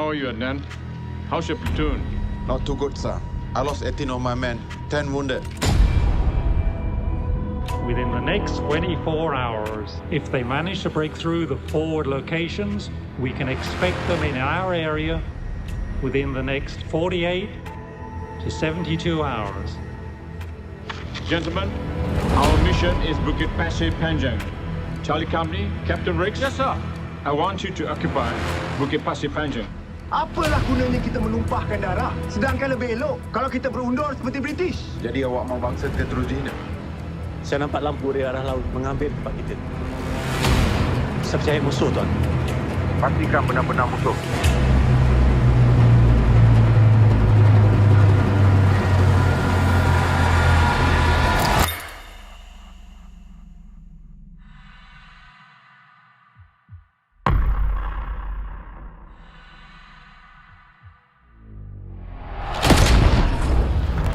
How are you, Adnan? How's your platoon? Not too good, sir. I lost 18 of my men, 10 wounded. Within the next 24 hours, if they manage to break through the forward locations, we can expect them in our area within the next 48 to 72 hours. Gentlemen, our mission is Bukit Pasir Panjang. Charlie Company, Captain Riggs? Yes, sir. I want you to occupy Bukit Pasir Panjang. Apalah gunanya kita menumpahkan darah, sedangkan lebih elok kalau kita berundur seperti British. Jadi awak mau bangsa kita terus dihina? Saya nampak lampu di arah laut mengambil tempat kita. Saya percaya musuh, Tuan. Pastikan benar-benar musuh.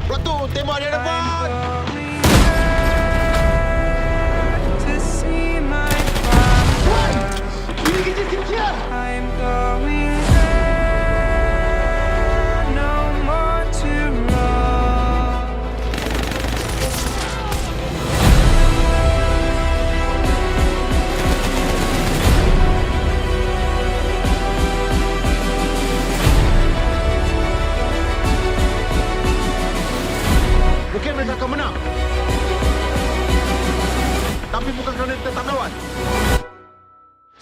Platoon, tembak di depan! Ini kita siap-siap. I'm going there, no more to run. Mungkin mereka akan menang. Tapi bukan kerana kita tak melawan.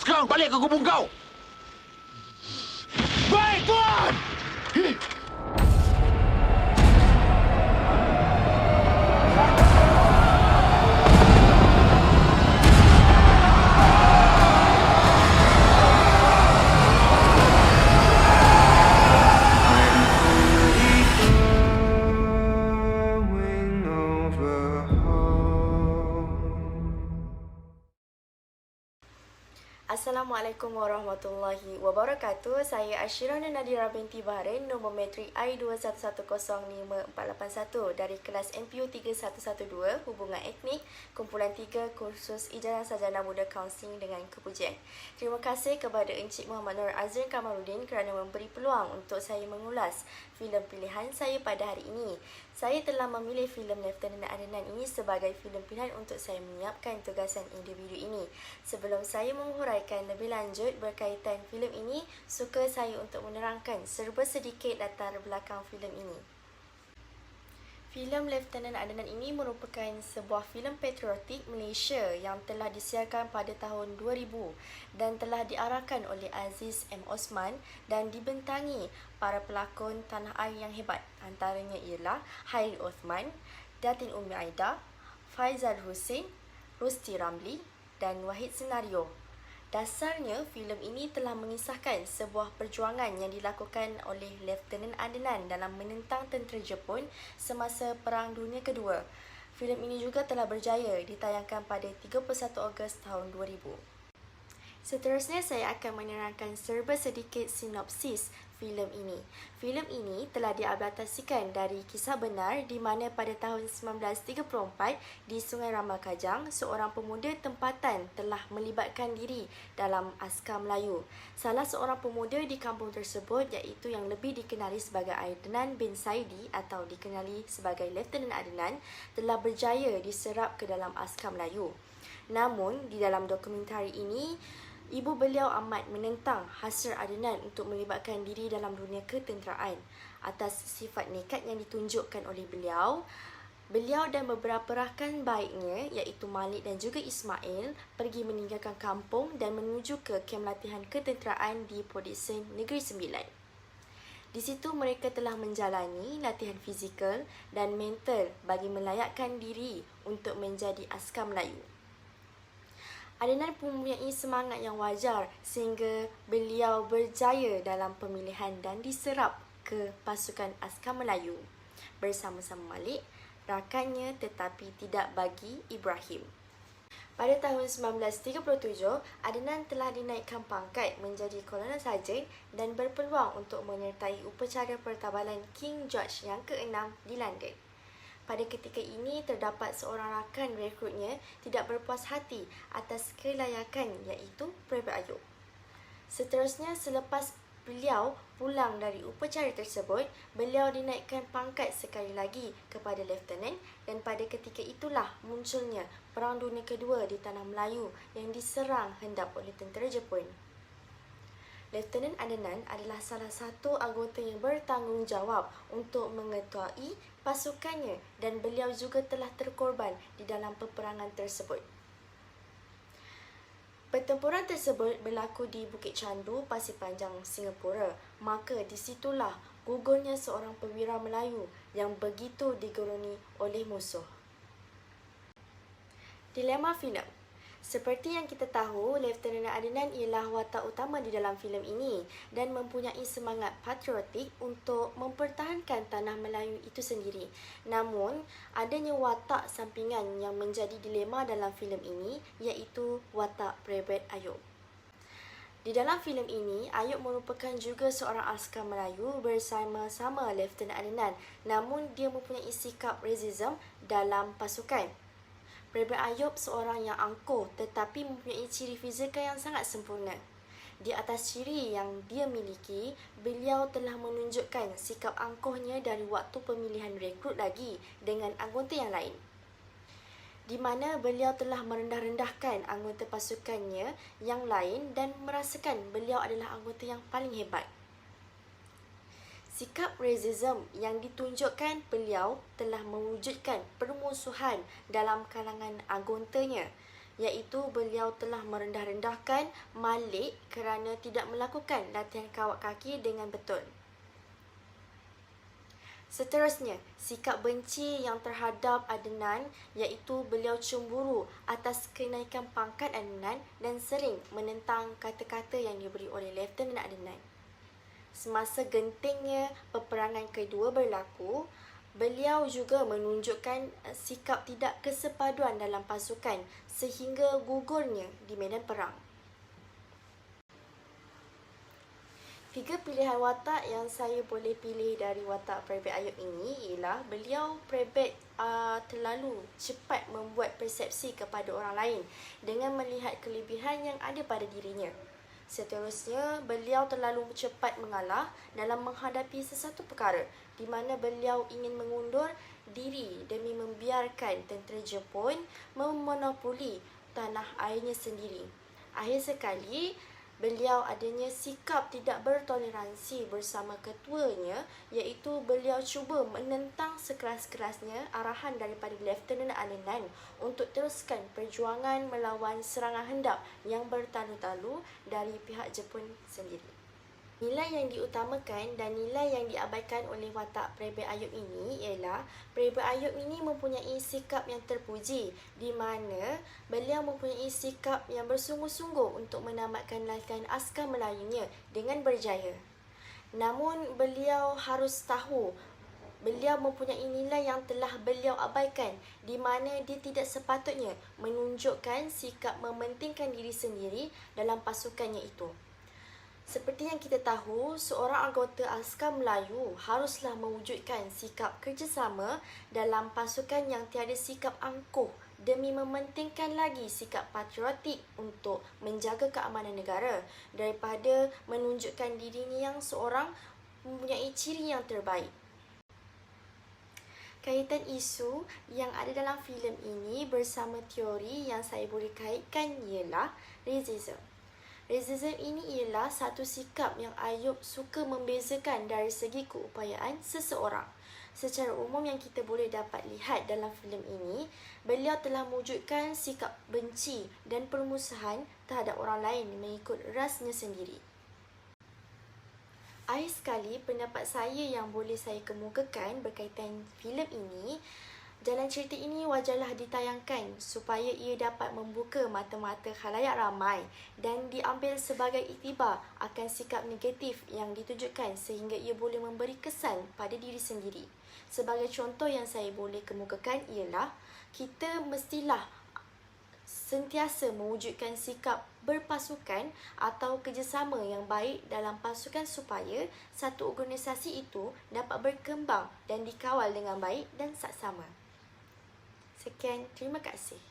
Sekarang balik ke gubung kau! Baik, Tuan! Going over home. Assalamualaikum warahmatullahi wabarakatuh. Saya Ashira Nadira binti Bahrain, nombor metrik I211054881 dari kelas MPU 3112 Hubungan Etnik, kumpulan 3 kursus Ijazah Sarjana Muda Kaunseling dengan Kepujian. Terima kasih kepada Encik Muhammad Nur Azrin Kamaluddin kerana memberi peluang untuk saya mengulas filem pilihan saya pada hari ini. Saya telah memilih filem Lieutenant Adnan ini sebagai filem pilihan untuk saya menyiapkan tugasan individu ini. Sebelum saya menghuraikan lebih lanjut berkaitan filem ini, suka saya untuk menerangkan serba sedikit latar belakang filem ini. Filem Lieutenant Adnan ini merupakan sebuah filem patriotik Malaysia yang telah disiarkan pada tahun 2000 dan telah diarahkan oleh Aziz M. Osman dan dibentangi para pelakon tanah air yang hebat. Antaranya ialah Hairi Othman, Datin Umi Aida, Faizal Hussein, Rusti Ramli dan Wahid Senario. Dasarnya, filem ini telah mengisahkan sebuah perjuangan yang dilakukan oleh Lieutenant Adnan dalam menentang tentera Jepun semasa Perang Dunia Kedua. Filem ini juga telah berjaya ditayangkan pada 31 Ogos tahun 2000. Seterusnya, saya akan menerangkan serba sedikit sinopsis filem ini. Filem ini telah diadaptasikan dari kisah benar di mana pada tahun 1934 di Sungai Ramakajang, seorang pemuda tempatan telah melibatkan diri dalam Askar Melayu. Salah seorang pemuda di kampung tersebut iaitu yang lebih dikenali sebagai Adnan bin Saidi atau dikenali sebagai Lieutenant Adnan telah berjaya diserap ke dalam Askar Melayu. Namun, di dalam dokumentari ini, ibu beliau amat menentang hasrat Adnan untuk melibatkan diri dalam dunia ketenteraan. Atas sifat nekat yang ditunjukkan oleh beliau dan beberapa rakan baiknya iaitu Malik dan juga Ismail pergi meninggalkan kampung dan menuju ke kem latihan ketenteraan di Podesen Negeri Sembilan. Di situ mereka telah menjalani latihan fizikal dan mental bagi melayakkan diri untuk menjadi askar Melayu. Adnan mempunyai semangat yang wajar sehingga beliau berjaya dalam pemilihan dan diserap ke pasukan askar Melayu bersama-sama Malik, rakannya tetapi tidak bagi Ibrahim. Pada tahun 1937, Adnan telah dinaikkan pangkat menjadi kolonel sarjan dan berpeluang untuk menyertai upacara pertabalan King George yang ke-6 di London. Pada ketika ini, terdapat seorang rakan rekrutnya tidak berpuas hati atas kelayakan iaitu Private Ayub. Seterusnya, selepas beliau pulang dari upacara tersebut, beliau dinaikkan pangkat sekali lagi kepada Lieutenant dan pada ketika itulah munculnya Perang Dunia Kedua di Tanah Melayu yang diserang hendap oleh tentera Jepun. Lieutenant Adnan adalah salah satu anggota yang bertanggungjawab untuk mengetuai pasukannya dan beliau juga telah terkorban di dalam peperangan tersebut. Pertempuran tersebut berlaku di Bukit Candu, Pasir Panjang, Singapura. Maka disitulah gugurnya seorang perwira Melayu yang begitu digeruni oleh musuh. Dilema filem. Seperti yang kita tahu, Lieutenant Adnan ialah watak utama di dalam filem ini dan mempunyai semangat patriotik untuk mempertahankan tanah Melayu itu sendiri. Namun, adanya watak sampingan yang menjadi dilema dalam filem ini iaitu watak Prebet Ayub. Di dalam filem ini, Ayub merupakan juga seorang askar Melayu bersama-sama Lieutenant Adnan, namun dia mempunyai sikap racism dalam pasukan. Prebet Ayub seorang yang angkuh tetapi mempunyai ciri fizikal yang sangat sempurna. Di atas ciri yang dia miliki, beliau telah menunjukkan sikap angkuhnya dari waktu pemilihan rekrut lagi dengan anggota yang lain, di mana beliau telah merendah-rendahkan anggota pasukannya yang lain dan merasakan beliau adalah anggota yang paling hebat. Sikap racism yang ditunjukkan beliau telah mewujudkan permusuhan dalam kalangan anggotanya, iaitu beliau telah merendah-rendahkan Malik kerana tidak melakukan latihan kawat kaki dengan betul. Seterusnya, sikap benci yang terhadap Adnan iaitu beliau cemburu atas kenaikan pangkat Adnan dan sering menentang kata-kata yang diberi oleh Lieutenant Adnan. Semasa gentingnya peperangan kedua berlaku, beliau juga menunjukkan sikap tidak kesepaduan dalam pasukan sehingga gugurnya di medan perang. 3 pilihan watak yang saya boleh pilih dari watak Prebet Ayub ini ialah beliau Prebet terlalu cepat membuat persepsi kepada orang lain dengan melihat kelebihan yang ada pada dirinya. Seterusnya, beliau terlalu cepat mengalah dalam menghadapi sesuatu perkara di mana beliau ingin mengundur diri demi membiarkan tentera Jepun memonopoli tanah airnya sendiri. Akhir sekali, beliau adanya sikap tidak bertoleransi bersama ketuanya iaitu beliau cuba menentang sekeras-kerasnya arahan daripada Lieutenant Adnan untuk teruskan perjuangan melawan serangan hendap yang bertalu-talu dari pihak Jepun sendiri. Nilai yang diutamakan dan nilai yang diabaikan oleh watak Prebet Ayub ini ialah Prebet Ayub ini mempunyai sikap yang terpuji di mana beliau mempunyai sikap yang bersungguh-sungguh untuk menamatkan latihan askar Melayunya dengan berjaya. Namun beliau harus tahu beliau mempunyai nilai yang telah beliau abaikan di mana dia tidak sepatutnya menunjukkan sikap mementingkan diri sendiri dalam pasukannya itu. Seperti yang kita tahu, seorang anggota askar Melayu haruslah mewujudkan sikap kerjasama dalam pasukan yang tiada sikap angkuh demi mementingkan lagi sikap patriotik untuk menjaga keamanan negara daripada menunjukkan dirinya yang seorang mempunyai ciri yang terbaik. Kaitan isu yang ada dalam filem ini bersama teori yang saya boleh kaitkan ialah racism. Racism ini ialah satu sikap yang Ayub suka membezakan dari segi keupayaan seseorang. Secara umum yang kita boleh dapat lihat dalam filem ini, beliau telah mewujudkan sikap benci dan permusuhan terhadap orang lain mengikut rasnya sendiri. Akhir sekali, pendapat saya yang boleh saya kemukakan berkaitan filem ini, jalan cerita ini wajarlah ditayangkan supaya ia dapat membuka mata-mata khalayak ramai dan diambil sebagai iktibar akan sikap negatif yang ditujukan sehingga ia boleh memberi kesan pada diri sendiri. Sebagai contoh yang saya boleh kemukakan ialah kita mestilah sentiasa mewujudkan sikap berpasukan atau kerjasama yang baik dalam pasukan supaya satu organisasi itu dapat berkembang dan dikawal dengan baik dan saksama. Sekian, terima kasih.